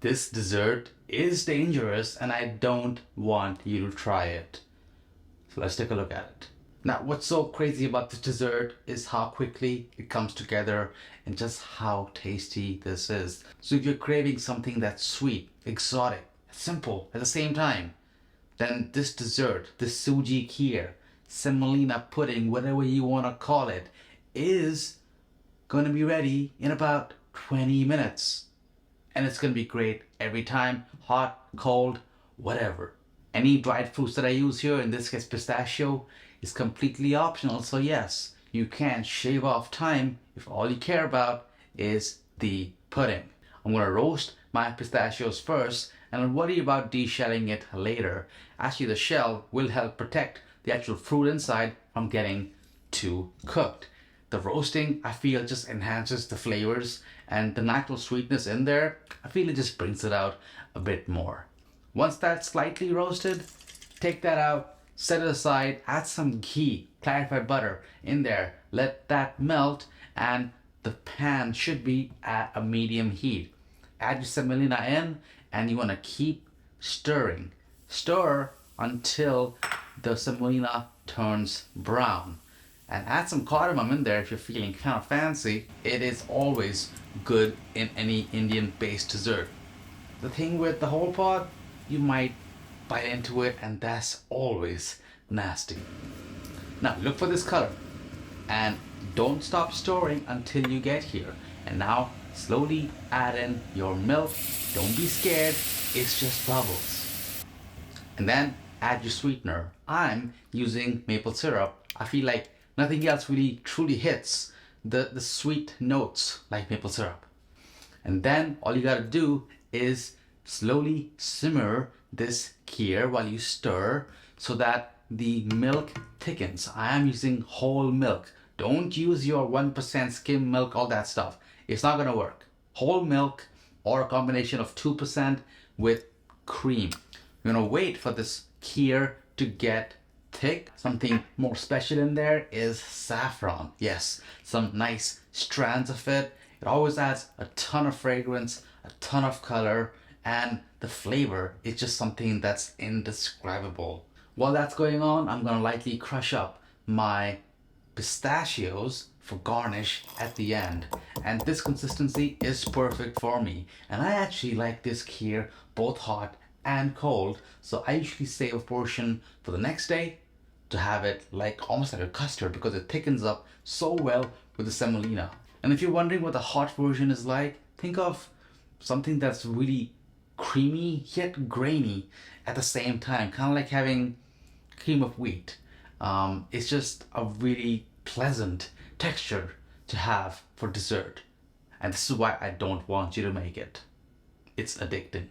This dessert is dangerous and I don't want you to try it. So let's take a look at it. Now, what's so crazy about this dessert is how quickly it comes together and just how tasty this is. So if you're craving something that's sweet, exotic, simple at the same time, then this dessert, this Sooji Kheer, semolina pudding, whatever you want to call it, is going to be ready in about 20 minutes. And it's going to be great every time, hot, cold, whatever. Any dried fruits that I use here, in this case pistachio, is completely optional. So yes, you can shave off time if all you care about is the pudding. I'm going to roast my pistachios first and I'll worry about deshelling it later. Actually, the shell will help protect the actual fruit inside from getting too cooked. The roasting, I feel, just enhances the flavors, and the natural sweetness in there, I feel it just brings it out a bit more. Once that's slightly roasted, take that out, set it aside, add some ghee, clarified butter in there, let that melt, and the pan should be at a medium heat. Add your semolina in, and you want to keep stirring. Stir until the semolina turns brown. And add some cardamom in there if you're feeling kind of fancy. It is always good in any Indian based dessert. The thing with the whole pot, you might bite into it and that's always nasty. Now look for this color and don't stop stirring until you get here. And now slowly add in your milk. Don't be scared, it's just bubbles. And then add your sweetener. I'm using maple syrup. I feel like nothing else really truly hits the sweet notes like maple syrup. And then all you gotta do is slowly simmer this kheer while you stir so that the milk thickens. I am using whole milk. Don't use your 1% skim milk, all that stuff. It's not gonna work. Whole milk or a combination of 2% with cream. You're gonna wait for this kheer to get thick. Something more special in there is saffron. Yes, some nice strands of it. It always adds a ton of fragrance, a ton of color, and the flavor is just something that's indescribable. While that's going on, I'm gonna lightly crush up my pistachios for garnish at the end. And this consistency is perfect for me. And I actually like this kheer both hot and cold, so I usually save a portion for the next day to have it like almost like a custard because it thickens up so well with the semolina. And if you're wondering what the hot version is like, think of something that's really creamy yet grainy at the same time, kind of like having cream of wheat. It's just a really pleasant texture to have for dessert, and this is why I don't want you to make it. It's addicting.